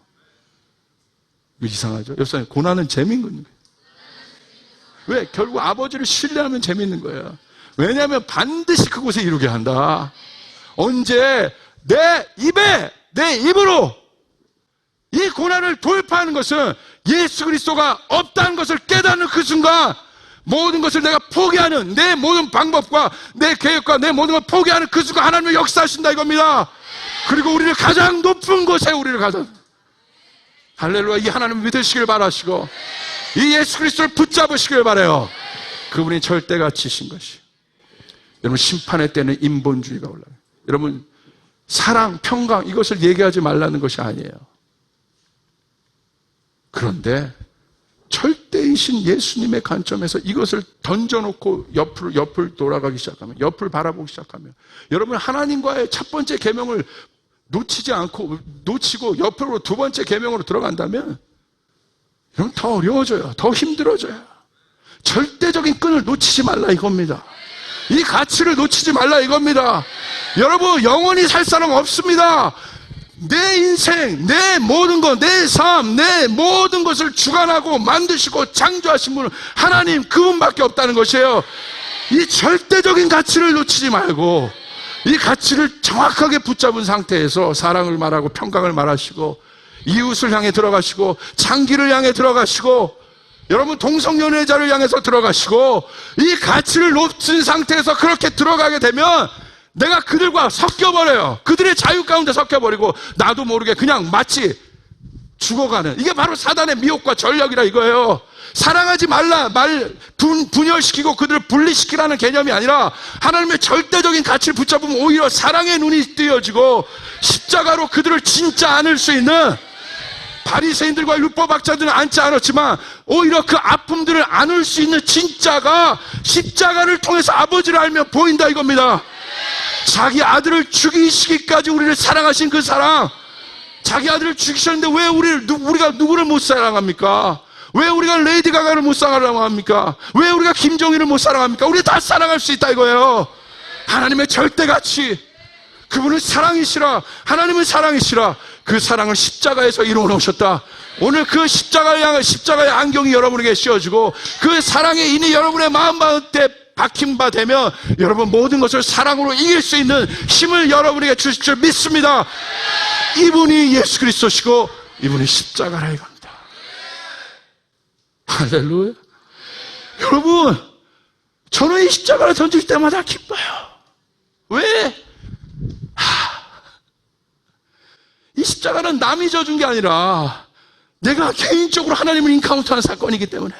이상하죠? 여러분, 고난은 재미있는 거예요. 왜? 결국 아버지를 신뢰하면 재밌는 거예요. 왜냐하면 반드시 그곳에 이루게 한다. 언제? 내 입으로 이 고난을 돌파하는 것은 예수 그리스도가 없다는 것을 깨닫는 그 순간 모든 것을 내가 포기하는, 내 모든 방법과 내 계획과 내 모든 걸 포기하는 그 순간 하나님의 역사하신다 이겁니다. 그리고 우리를 가장 높은 곳에 할렐루야. 이 하나님을 믿으시길 바라시고 이 예수 그리스도를 붙잡으시길 바라요. 그분이 절대가치신 것이. 여러분, 심판의 때는 인본주의가 올라요. 여러분, 사랑, 평강 이것을 얘기하지 말라는 것이 아니에요. 그런데 절대이신 예수님의 관점에서 이것을 던져놓고 옆을 돌아가기 시작하면, 옆을 바라보기 시작하면, 여러분 하나님과의 첫 번째 계명을 놓치고 옆으로 두 번째 계명으로 들어간다면 여러분 더 어려워져요. 더 힘들어져요. 절대적인 끈을 놓치지 말라 이겁니다. 이 가치를 놓치지 말라 이겁니다. 여러분, 영원히 살 사람 없습니다. 내 인생, 내 모든 것, 내 삶, 내 모든 것을 주관하고 만드시고 창조하신 분은 하나님 그분밖에 없다는 것이에요. 이 절대적인 가치를 놓치지 말고 이 가치를 정확하게 붙잡은 상태에서 사랑을 말하고 평강을 말하시고 이웃을 향해 들어가시고 장기를 향해 들어가시고 여러분 동성연애자를 향해서 들어가시고 이 가치를 놓친 상태에서 그렇게 들어가게 되면 내가 그들과 섞여버려요. 그들의 자유 가운데 섞여버리고 나도 모르게 그냥 마치 죽어가는, 이게 바로 사단의 미혹과 전략이라 이거예요. 사랑하지 말라, 분열시키고 그들을 분리시키라는 개념이 아니라 하나님의 절대적인 가치를 붙잡으면 오히려 사랑의 눈이 띄어지고 십자가로 그들을 진짜 안을 수 있는, 바리새인들과 율법학자들은 안지 않았지만 오히려 그 아픔들을 안을 수 있는 진짜가 십자가를 통해서 아버지를 알며 보인다 이겁니다. 자기 아들을 죽이시기까지 우리를 사랑하신 그 사랑, 자기 아들을 죽이셨는데 왜 우리가 누구를 못 사랑합니까? 왜 우리가 레이디 가가를 못 사랑합니까? 왜 우리가 김정일을 못 사랑합니까? 우리 다 사랑할 수 있다 이거예요. 하나님의 절대가치, 그분은 사랑이시라. 하나님은 사랑이시라. 그 사랑을 십자가에서 이루어 놓으셨다. 오늘 그 십자가의 안경이 여러분에게 씌워지고 그 사랑의 인이 여러분의 마음가운데 박힌 바 되면 여러분 모든 것을 사랑으로 이길 수 있는 힘을 여러분에게 주실 줄 믿습니다. 이분이 예수 그리스도시고 이분이 십자가라 이겁니다. 할렐루야. 여러분, 저는 이 십자가를 던질 때마다 기뻐요. 왜? 이 십자가는 남이 져준 게 아니라 내가 개인적으로 하나님을 인카운트하는 사건이기 때문에,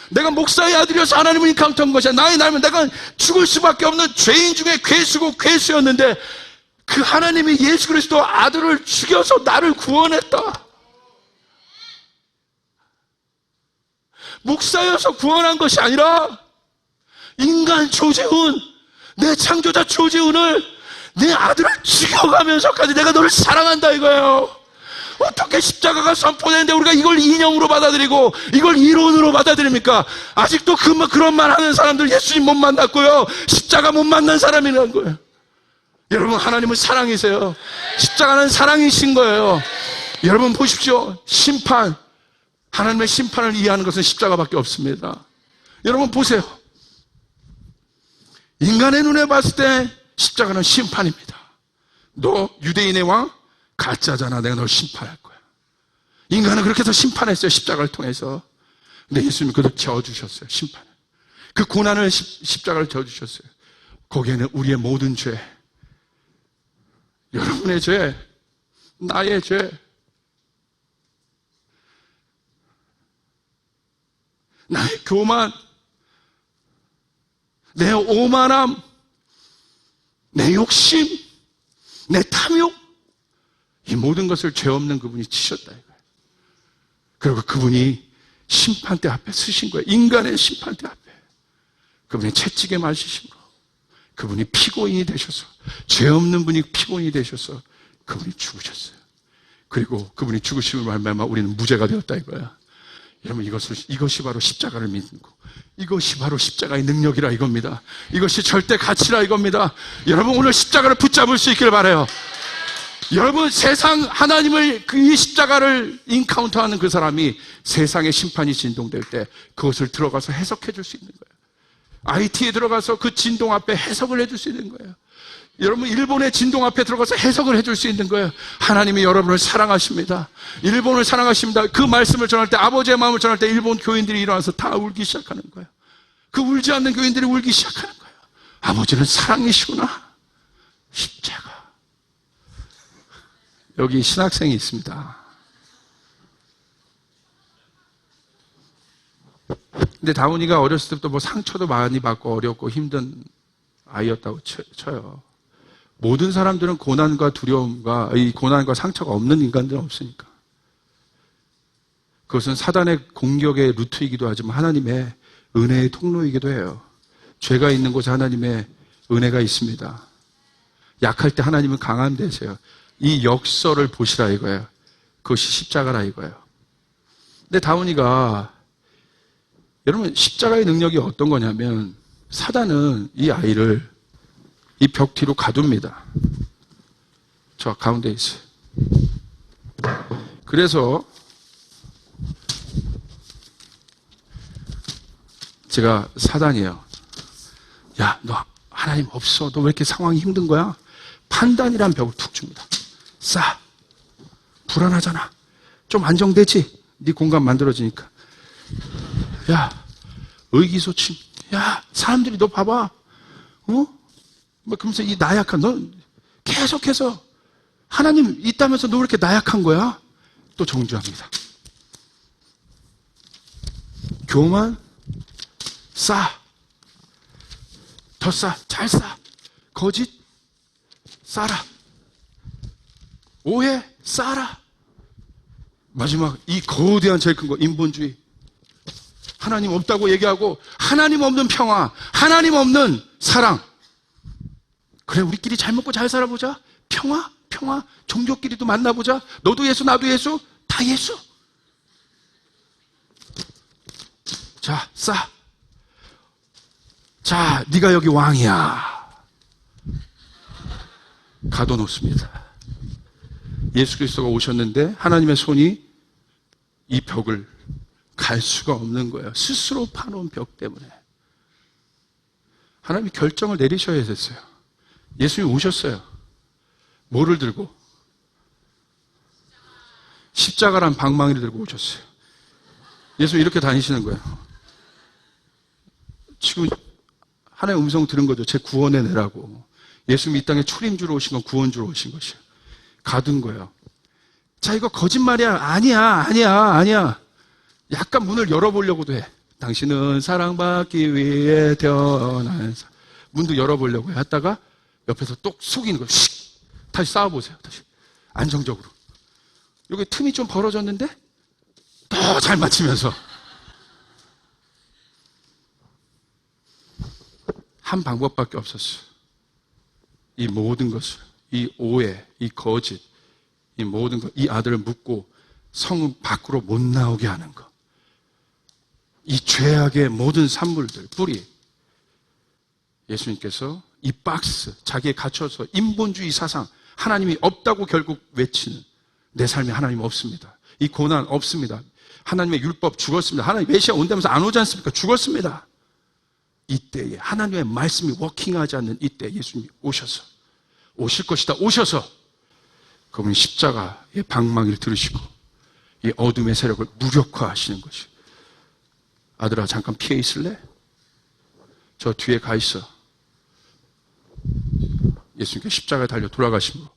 내가 목사의 아들이어서 하나님을 인카운트한 것이 아니라 나의 나이면 내가 죽을 수밖에 없는 죄인 중에 괴수고 괴수였는데 그 하나님이 예수 그리스도 아들을 죽여서 나를 구원했다. 목사여서 구원한 것이 아니라 인간 조재훈, 내 창조자 조재훈을 내 아들을 죽여가면서까지 내가 너를 사랑한다 이거예요. 어떻게 십자가가 선포되는데 우리가 이걸 이념으로 받아들이고 이걸 이론으로 받아들입니까? 아직도 그런 말 하는 사람들 예수님 못 만났고요, 십자가 못 만난 사람이라는 거예요. 여러분, 하나님은 사랑이세요. 십자가는 사랑이신 거예요. 여러분 보십시오. 심판, 하나님의 심판을 이해하는 것은 십자가밖에 없습니다. 여러분 보세요. 인간의 눈에 봤을 때 십자가는 심판입니다. 너 유대인의 왕 가짜잖아, 내가 널 심판할 거야. 인간은 그렇게 해서 심판했어요, 십자가를 통해서. 근데 예수님이 그걸 져주셨어요, 심판을. 그 고난을 십자가를 져주셨어요. 거기에는 우리의 모든 죄, 여러분의 죄, 나의 죄, 나의 교만, 내 오만함, 내 욕심, 내 탐욕, 이 모든 것을 죄 없는 그분이 치셨다 이거예요. 그리고 그분이 심판대 앞에 서신 거예요. 인간의 심판대 앞에. 그분이 채찍에 맞으신 거, 그분이 피고인이 되셔서, 죄 없는 분이 피고인이 되셔서 그분이 죽으셨어요. 그리고 그분이 죽으심을 말미암아 우리는 무죄가 되었다 이거야. 여러분, 이것이 바로 십자가를 믿는 거, 이것이 바로 십자가의 능력이라 이겁니다. 이것이 절대 가치라 이겁니다. 여러분, 오늘 십자가를 붙잡을 수 있기를 바라요. 여러분, 세상 하나님을, 이 십자가를 인카운트하는 그 사람이 세상의 심판이 진동될 때 그것을 들어가서 해석해 줄 수 있는 거예요. IT에 들어가서 그 진동 앞에 해석을 해줄 수 있는 거예요. 여러분, 일본의 진동 앞에 들어가서 해석을 해줄 수 있는 거예요. 하나님이 여러분을 사랑하십니다. 일본을 사랑하십니다. 그 말씀을 전할 때, 아버지의 마음을 전할 때 일본 교인들이 일어나서 다 울기 시작하는 거예요. 그 울지 않는 교인들이 울기 시작하는 거예요. 아버지는 사랑이시구나. 십자가. 여기 신학생이 있습니다. 근데 다운이가 어렸을 때부터 뭐 상처도 많이 받고 어렵고 힘든 아이였다고 쳐요. 모든 사람들은 고난과 두려움과 이 고난과 상처가 없는 인간들은 없으니까. 그것은 사단의 공격의 루트이기도 하지만 하나님의 은혜의 통로이기도 해요. 죄가 있는 곳에 하나님의 은혜가 있습니다. 약할 때 하나님은 강한 데세요. 이 역설을 보시라 이거예요. 그것이 십자가라 이거예요. 근데 다운이가, 여러분, 십자가의 능력이 어떤 거냐면 사단은 이 아이를 이 벽 뒤로 가둡니다. 저 가운데 있어요. 그래서 제가 사단이에요. 야, 너 하나님 없어. 너 왜 이렇게 상황이 힘든 거야? 판단이란 벽을 툭 줍니다. 싸. 불안하잖아. 좀 안정되지? 네 공간 만들어지니까. 야, 의기소침. 야, 사람들이 너 봐봐. 어? 뭐 그러면서 이 나약한, 너 계속해서 하나님 있다면서 너 왜 이렇게 나약한 거야? 또 정죄합니다. 교만, 싸. 더 싸. 잘 싸. 거짓, 싸라. 오해, 싸라. 마지막 이 거대한 제일 큰 거, 인본주의. 하나님 없다고 얘기하고 하나님 없는 평화, 하나님 없는 사랑. 그래, 우리끼리 잘 먹고 잘 살아보자. 평화, 평화. 종교끼리도 만나보자. 너도 예수, 나도 예수, 다 예수. 자, 싸. 자, 네가 여기 왕이야. 가둬놓습니다. 예수 그리스도가 오셨는데 하나님의 손이 이 벽을 갈 수가 없는 거예요. 스스로 파놓은 벽 때문에. 하나님이 결정을 내리셔야 됐어요. 예수님이 오셨어요. 뭐를 들고? 십자가란 방망이를 들고 오셨어요. 예수님 이렇게 다니시는 거예요. 지금 하나님의 음성 들은 거죠. 제 구원해 내라고. 예수님이 이 땅에 초림주로 오신 건 구원주로 오신 것이에요. 가둔 거예요. 자, 이거 거짓말이야. 아니야. 약간 문을 열어보려고도 해. 당신은 사랑받기 위해 태어난 사람. 문도 열어보려고 했다가 옆에서 똑 속이는 거예요. 씩! 다시 싸워보세요. 다시. 안정적으로. 여기 틈이 좀 벌어졌는데 더 잘 맞추면서. 한 방법밖에 없었어요. 이 모든 것을, 이 오해, 이 거짓, 이 모든 것, 이 아들을 묶고 성 밖으로 못 나오게 하는 것. 이 죄악의 모든 산물들, 뿌리. 예수님께서 이 박스, 자기에 갇혀서 인본주의 사상, 하나님이 없다고 결국 외치는 내 삶에 하나님 없습니다. 이 고난 없습니다. 하나님의 율법 죽었습니다. 하나님 메시아 온다면서 안 오지 않습니까? 죽었습니다. 이때에 하나님의 말씀이 워킹하지 않는 이때 예수님이 오셔서 오실 것이다. 오셔서 그분이 십자가의 방망이를 들으시고 이 어둠의 세력을 무력화하시는 것이. 아들아 잠깐 피해 있을래? 저 뒤에 가 있어. 예수님께 십자가에 달려 돌아가심으로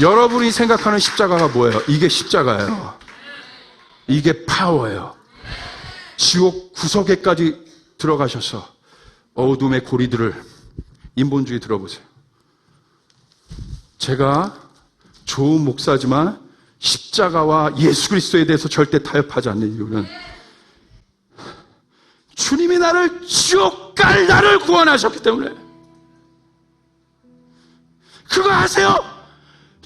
여러분이 생각하는 십자가가 뭐예요? 이게 십자가예요. 이게 파워예요. 지옥 구석에까지 들어가셔서 어둠의 고리들을 인본주의 들어보세요. 제가 좋은 목사지만 십자가와 예수 그리스도에 대해서 절대 타협하지 않는 이유는 주님이 나를 지옥 갈 나를 구원하셨기 때문에. 그거 아세요?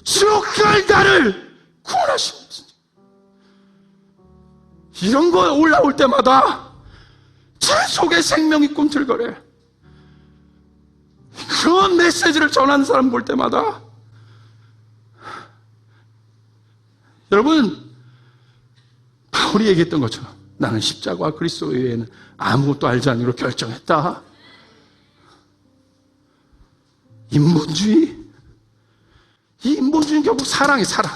지옥 갈 나를 구원하신. 이런 거 올라올 때마다 제 속에 생명이 꿈틀거려. 그런 메시지를 전하는 사람 볼 때마다 여러분 바울이 얘기했던 것처럼 나는 십자가와 그리스도 외에는 아무것도 알지 않기로 결정했다. 인본주의? 이 인본주의는 결국 사랑이 사랑.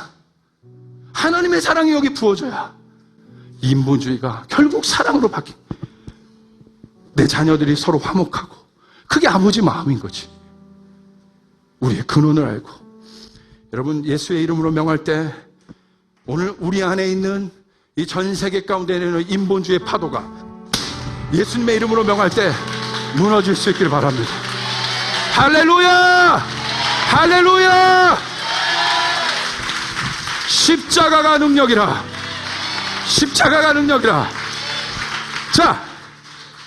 하나님의 사랑이 여기 부어져야 인본주의가 결국 사랑으로 바뀐. 내 자녀들이 서로 화목하고 그게 아버지 마음인 거지. 우리의 근원을 알고. 여러분 예수의 이름으로 명할 때 오늘 우리 안에 있는 이 전 세계 가운데 있는 인본주의 파도가 예수님의 이름으로 명할 때 무너질 수 있기를 바랍니다. 할렐루야! 할렐루야! 십자가가 능력이라. 십자가가 능력이라. 자,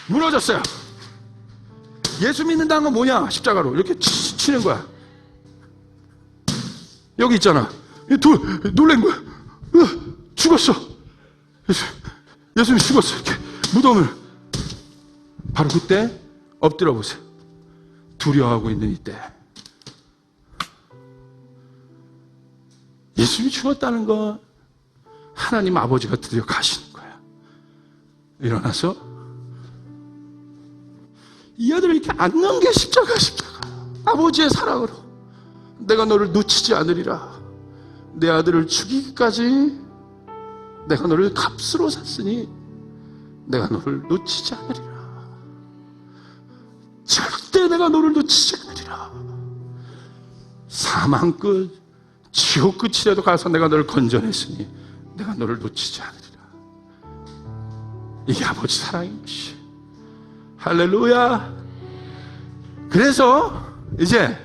무너졌어요. 예수 믿는다는 건 뭐냐? 십자가로 이렇게 치는 거야. 여기 있잖아. 놀란 거야. 죽었어. 예수님 죽었어. 이렇게 무덤을. 바로 그때 엎드려 보세요. 두려워하고 있는 이때. 예수님이 죽었다는 건 하나님 아버지가 드디어 가시는 거야. 일어나서 이 아들을 이렇게 안는 게 십자가. 아버지의 사랑으로 내가 너를 놓치지 않으리라. 내 아들을 죽이기까지 내가 너를 값으로 샀으니 내가 너를 놓치지 않으리라. 절대 내가 너를 놓치지 않으리라. 사망 끝, 지옥 끝이라도 가서 내가 너를 건져냈으니 내가 너를 놓치지 않으리라. 이게 아버지 사랑인 것이. 할렐루야. 그래서 이제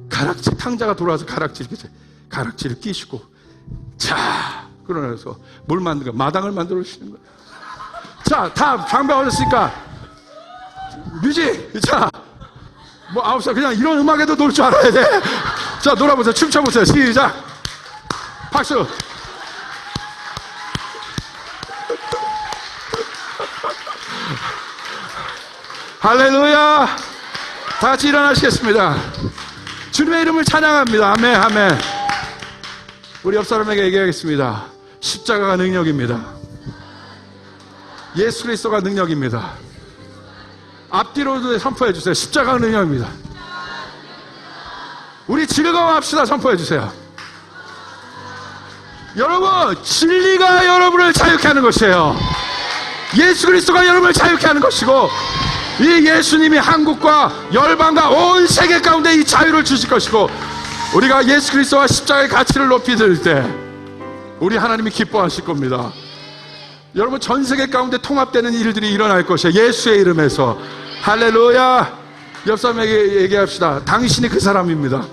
가락지 탕자가 돌아와서 가락지를 끼시고 자, 그러면서 뭘 만든 거야? 마당을 만들어 주시는 거야. 자, 다 방방하셨으니까 뮤직. 자, 뭐 9살 그냥 이런 음악에도 놀 줄 알아야 돼. 자, 놀아보세요. 춤춰보세요. 시작. 박수. 할렐루야. 다 같이 일어나시겠습니다. 주님의 이름을 찬양합니다. 아멘, 아멘. 우리 옆 사람에게 얘기하겠습니다. 십자가가 능력입니다. 예수 그리스도가 능력입니다. 앞뒤로도 선포해 주세요. 십자가가 능력입니다. 우리 즐거워합시다. 선포해 주세요. 여러분, 진리가 여러분을 자유케 하는 것이에요. 예수 그리스도가 여러분을 자유케 하는 것이고, 이 예수님이 한국과 열방과 온 세계 가운데 이 자유를 주실 것이고, 우리가 예수 그리스도와 십자가의 가치를 높이 들 때 우리 하나님이 기뻐하실 겁니다. 여러분, 전 세계 가운데 통합되는 일들이 일어날 것이에요. 예수의 이름에서. 할렐루야. 옆 사람에게 얘기합시다. 당신이 그 사람입니다.